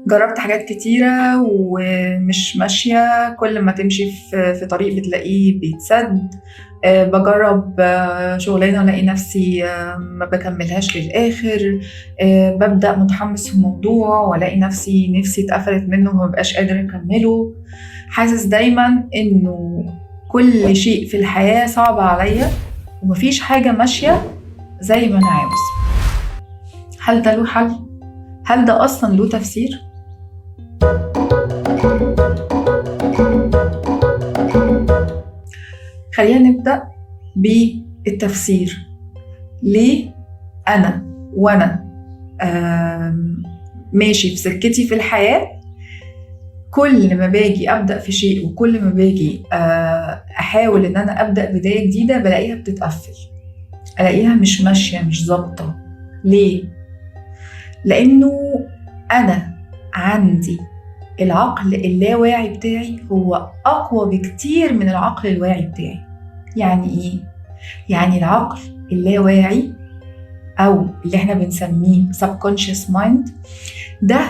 جربت حاجات كتيرة ومش ماشية، كل ما تمشي في طريق بتلاقيه بيتسد. بجرب شغلانة ألاقي نفسي ما بكملهاش للآخر. ببدأ متحمس في الموضوع وألاقي نفسي اتقفلت منه وما بقاش قادر أكمله. حاسس دايما إنه كل شيء في الحياة صعب عليا ومفيش حاجة ماشية زي ما أنا عاوز. هل ده له حل؟ هل ده أصلا له تفسير؟ خلينا نبدأ بالتفسير. ليه أنا وأنا ماشي في سكتي في الحياة، كل ما باجي أبدأ في شيء وكل ما باجي أحاول إن أنا أبدأ بداية جديدة بلاقيها بتتقفل، ألاقيها مش ماشية مش ظابطة. ليه؟ لأنه أنا عندي العقل اللاواعي بتاعي هو أقوى بكتير من العقل الواعي بتاعي. يعني إيه؟ يعني العقل اللاواعي أو اللي احنا بنسميه subconscious mind ده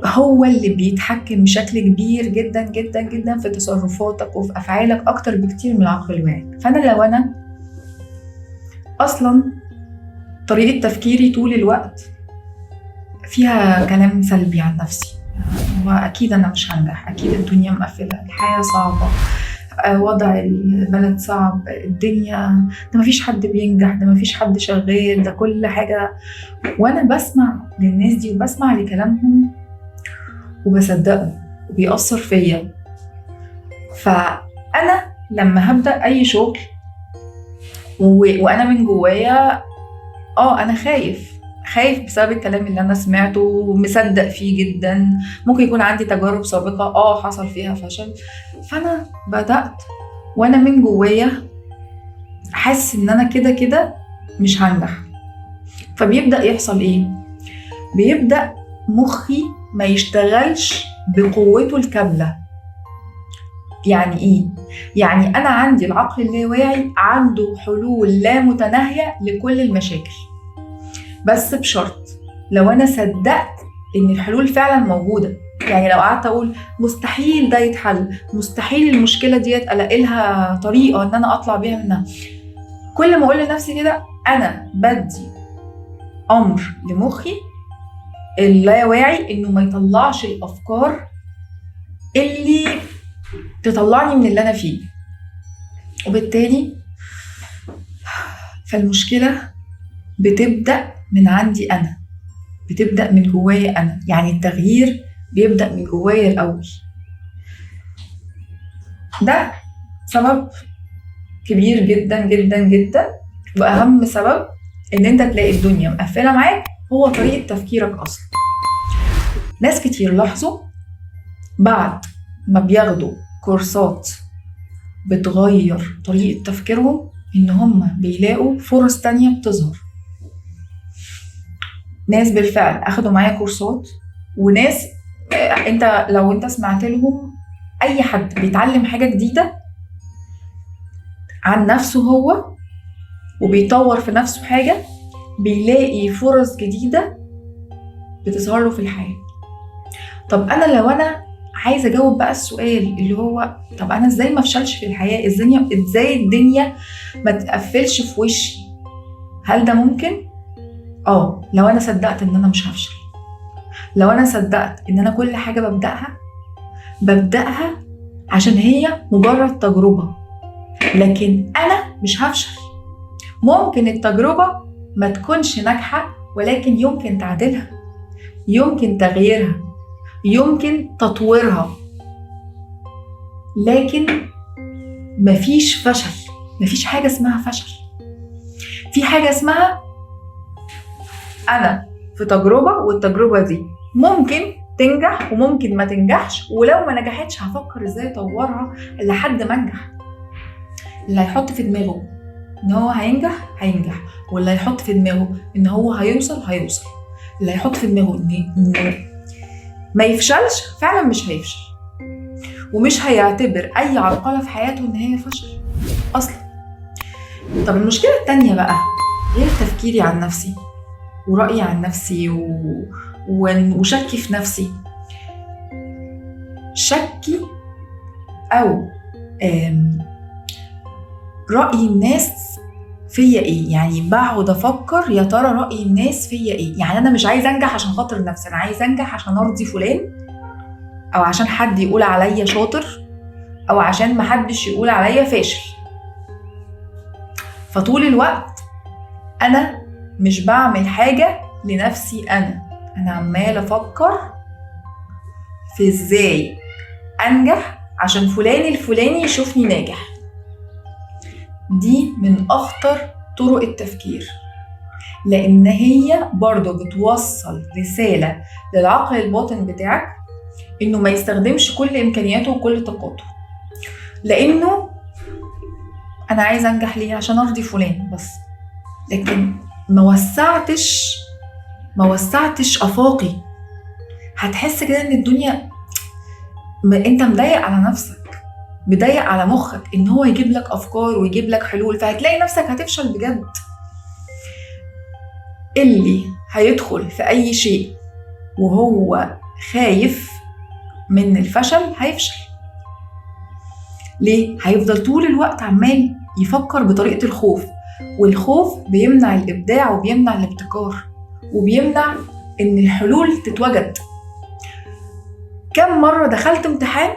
هو اللي بيتحكم بشكل كبير جدا جدا جدا في تصرفاتك وفي أفعالك أكتر بكتير من العقل الواعي. فأنا لو أنا أصلا طريقة تفكيري طول الوقت فيها كلام سلبي عن نفسي، وأكيد أنا مش هنجح، أكيد الدنيا مقفلة، الحياة صعبة، وضع البلد صعب، الدنيا ده مفيش حد بينجح، ده مفيش حد شغال، ده كل حاجة. وأنا بسمع للناس دي وبسمع لكلامهم وبصدقه وبيأثر فيا. فأنا لما هبدأ أي شغل وأنا من جوايا أنا خايف بسبب الكلام اللي أنا سمعته ومصدق فيه جدا. ممكن يكون عندي تجارب سابقة حصل فيها فشل، فأنا بدأت وأنا من جوايا حاسس إن أنا كده كده مش هنجح. فبيبدأ يحصل إيه؟ بيبدأ مخي ما يشتغلش بقوته الكاملة. يعني إيه؟ يعني أنا عندي العقل اللاواعي عنده حلول لا متناهية لكل المشاكل، بس بشرط لو أنا صدقت إن الحلول فعلا موجودة. يعني لو قعدت أقول مستحيل ده يتحل، مستحيل المشكلة ديت ألاقي لها طريقة إن أنا أطلع بيها منها، كل ما أقول لنفسي كده أنا بدي أمر لمخي اللاواعي إنه ما يطلعش الأفكار اللي تطلعني من اللي أنا فيه. وبالتالي فالمشكلة بتبدأ من عندي أنا، بتبدأ من جوايا أنا. يعني التغيير بيبدأ من جوايا الأول. ده سبب كبير جدا جدا جدا، وأهم سبب إن أنت تلاقي الدنيا مقفلة معاك هو طريقة تفكيرك أصلا. ناس كتير لاحظوا بعد ما بياخدوا كورسات بتغير طريقة تفكيرهم إن هم بيلاقوا فرص تانية بتظهر. ناس بالفعل أخدوا معايا كورسات، وناس لو انت سمعت لهم أي حد بيتعلم حاجة جديدة عن نفسه هو وبيطور في نفسه حاجة بيلاقي فرص جديدة بتظهر له في الحياة. طب أنا لو أنا عايزة أجاوب بقى السؤال اللي هو طب أنا إزاي ما أفشلش في الحياة؟ إزاي الدنيا ما تقفلش في وشي؟ هل ده ممكن؟ لو أنا صدقت إن أنا مش هفشل، لو أنا صدقت إن أنا كل حاجة ببدأها عشان هي مجرد تجربة، لكن أنا مش هفشل. ممكن التجربة ما تكونش ناجحة، ولكن يمكن تعديلها، يمكن تغييرها، يمكن تطويرها. لكن مفيش فشل، مفيش حاجة اسمها فشل. في حاجة اسمها أنا في تجربة، والتجربة دي ممكن تنجح وممكن ما تنجحش، ولو ما نجحتش هفكر ازاي اطورها لحد ما انجح. اللي هيحط في دماغه ان هو هينجح، واللي هيحط في دماغه ان هو هيوصل. اللي هيحط في دماغه انه ما يفشلش فعلا مش هيفشل، ومش هيعتبر اي عرقلة في حياته ان هي فشل اصلا. طب المشكلة التانية بقى غير تفكيري عن نفسي ورأيي عن نفسي وشكي في نفسي. شكي او رأي الناس فيا ايه، يعني بقعد افكر يا ترى رأي الناس فيا ايه. يعني انا مش عايز انجح عشان خاطر نفسي، انا عايز انجح عشان ارضي فلان، او عشان حد يقول عليا شاطر، او عشان محدش يقول عليا فاشل. فطول الوقت انا مش بعمل حاجة لنفسي، انا عمال افكر في ازاي انجح عشان فلان الفلاني يشوفني ناجح. دي من اخطر طرق التفكير، لان هي برضو بتوصل رسالة للعقل الباطن بتاعك انه ما يستخدمش كل امكانياته وكل طاقاته، لانه انا عايز انجح ليه؟ عشان ارضي فلان بس. لكن ما وسعتش افاقي. هتحس كده ان الدنيا انت مضايق على نفسك، مضايق على مخك ان هو يجيب لك افكار ويجيب لك حلول، فهتلاقي نفسك هتفشل بجد. اللي هيدخل في اي شيء وهو خايف من الفشل هيفشل. ليه؟ هيفضل طول الوقت عمال يفكر بطريقة الخوف، والخوف بيمنع الابداع وبيمنع الابتكار وبيمنع ان الحلول تتوجد. كم مرة دخلت امتحان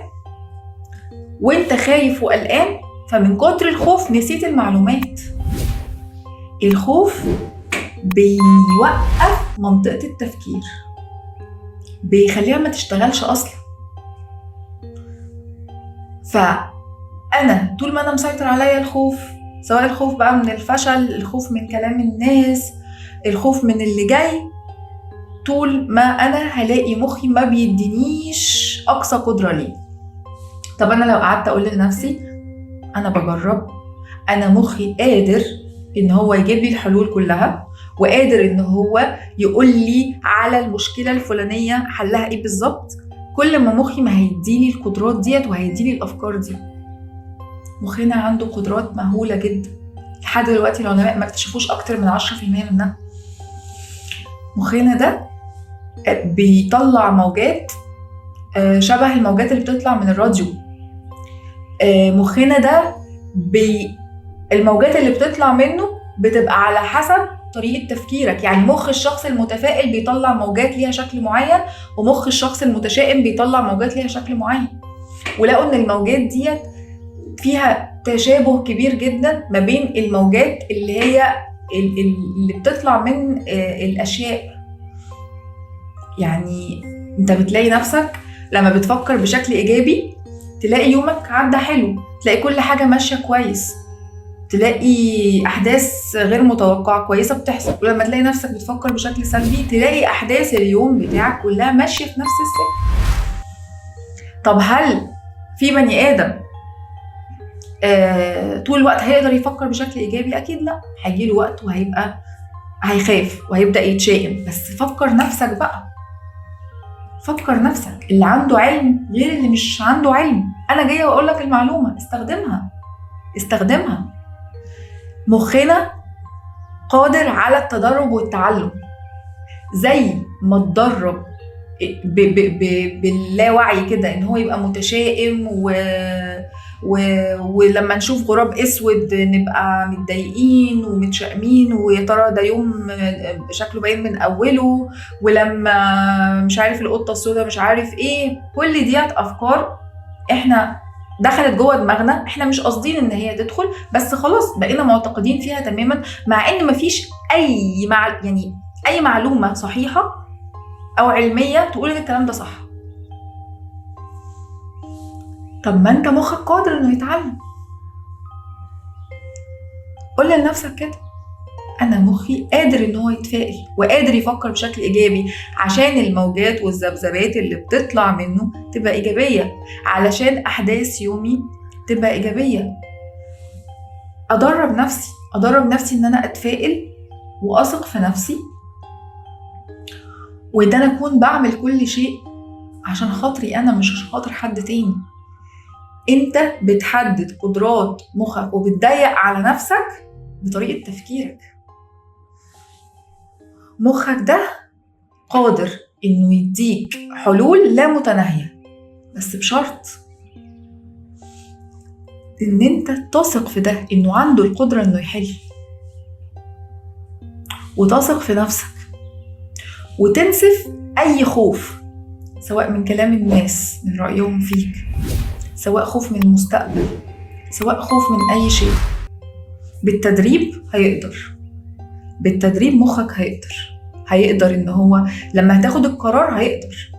وانت خايف وقلقان، فمن كتر الخوف نسيت المعلومات. الخوف بيوقف منطقة التفكير، بيخليها ما تشتغلش اصلا. فانا طول ما انا مسيطر عليا الخوف، سواء الخوف بقى من الفشل، الخوف من كلام الناس، الخوف من اللي جاي، طول ما انا هلاقي مخي ما بيدينيش اقصى قدرة ليه. طب انا لو قعدت اقول لنفسي انا بجرب، انا مخي قادر ان هو يجيب لي الحلول كلها، وقادر ان هو يقول لي على المشكلة الفلانية حلها ايه بالظبط، كل ما مخي ما هيديلي القدرات ديت وهيديلي الافكار دي. مخنا عنده قدرات مهولة جدا، لحد دلوقتي العلماء ما اكتشفوش اكتر من 10% منها. مخنا ده بيطلع موجات شبه الموجات اللي بتطلع من الراديو. مخنا ده الموجات اللي بتطلع منه بتبقى على حسب طريقة تفكيرك. يعني مخ الشخص المتفائل بيطلع موجات ليها شكل معين، ومخ الشخص المتشائم بيطلع موجات ليها شكل معين. ولقوا ان الموجات ديت فيها تشابه كبير جدا ما بين الموجات اللي هي اللي بتطلع من الاشياء. يعني انت بتلاقي نفسك لما بتفكر بشكل ايجابي تلاقي يومك عدى حلو، تلاقي كل حاجة ماشية كويس، تلاقي احداث غير متوقعة كويسة بتحصل. ولما تلاقي نفسك بتفكر بشكل سلبي تلاقي احداث اليوم بتاعك كلها ماشية في نفس السكة. طب هل في بني ادم طول الوقت هيقدر يفكر بشكل ايجابي؟ اكيد لا، هيجيله وقت هيخاف وهيبدأ يتشائم. بس فكر نفسك بقى، فكر نفسك. اللي عنده علم غير اللي مش عنده علم. انا جايه واقول لك المعلومه، استخدمها. مخنا قادر على التدرب والتعلم. زي ما اتدرب باللاوعي كده ان هو يبقى متشائم ولما نشوف غراب اسود نبقى متضايقين ومتشائمين، ويا ترى ده يوم شكله باين من اوله، ولما مش عارف القطه السوداء مش عارف ايه. كل ديت افكار احنا دخلت جوه دماغنا، احنا مش قاصدين ان هي تدخل، بس خلاص بقينا معتقدين فيها تماما، مع ان مفيش اي معلومه صحيحه او علميه تقول ان الكلام ده صح. طب ما انت مخك قادر انه يتعلم. قول لنفسك كده، انا مخي قادر ان هو يتفائل وقادر يفكر بشكل ايجابي، عشان الموجات والذبذبات اللي بتطلع منه تبقى ايجابيه، علشان احداث يومي تبقى ايجابيه. ادرب نفسي ان انا اتفائل واثق في نفسي، وان انا اكون بعمل كل شيء عشان خاطري انا مش عشان خاطر حد تاني. انت بتحدد قدرات مخك وبتضيق على نفسك بطريقة تفكيرك. مخك ده قادر إنه يديك حلول لا متناهية، بس بشرط إن أنت تثق في ده، إنه عنده القدرة إنه يحل، وتثق في نفسك، وتنسف أي خوف، سواء من كلام الناس، من رأيهم فيك، سواء خوف من المستقبل، سواء خوف من أي شيء. بالتدريب هيقدر، بالتدريب مخك هيقدر إن هو لما هتاخد القرار هيقدر.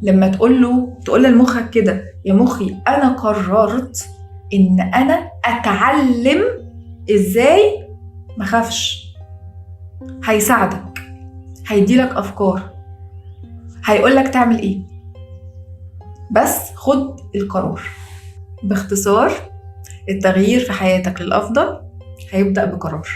لما تقول لمخك كده، يا مخي أنا قررت إن أنا أتعلم إزاي مخافش، هيساعدك، هيديلك أفكار، هيقولك تعمل إيه، بس خد القرار. باختصار، التغيير في حياتك للأفضل هيبدأ بقرار.